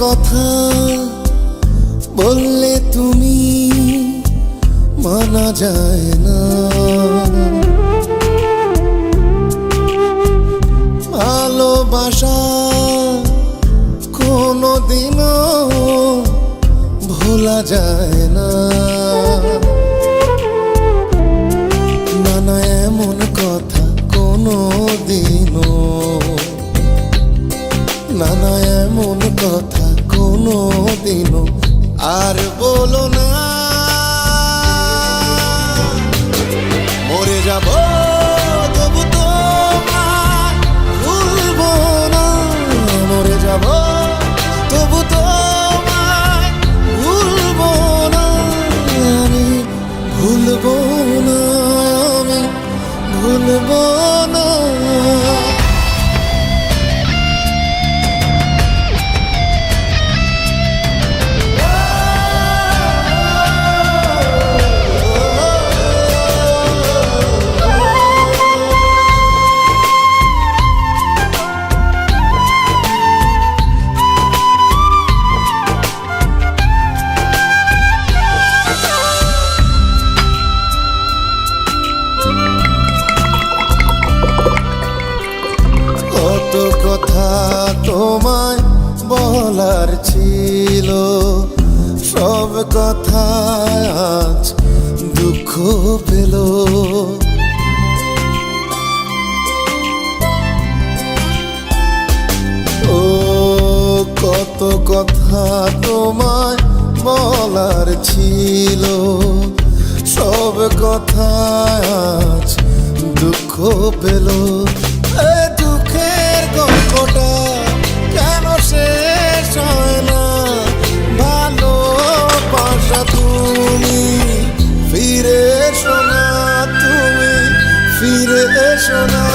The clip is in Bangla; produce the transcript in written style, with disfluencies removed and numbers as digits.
কথা বললে তুমি মানা যায় না, ভালোবাসা কোনোদিনও ভোলা যায় না। নানা এমন কথা কোনোদিনও, নানা এমন কথা কোনোদিনও আর বলো না। মরে যাব তবু তোমায় ভুলবো না, মরে যাব তবু তোমায় ভুলবো না, আমি ভুলবো না, আমি ভুলবো না। কত কথা তোমায় বলার ছিল, সব কথা আজ দুঃখ পেল। ও কত কথা তোমায় বলার ছিল, সব কথা আজ দুঃখ পেল। দুঃখের গল্পটা কেন শেষ হয় না, ভালোবাসা তুমি ফিরে এসো না, তুমি ফিরে এসো না।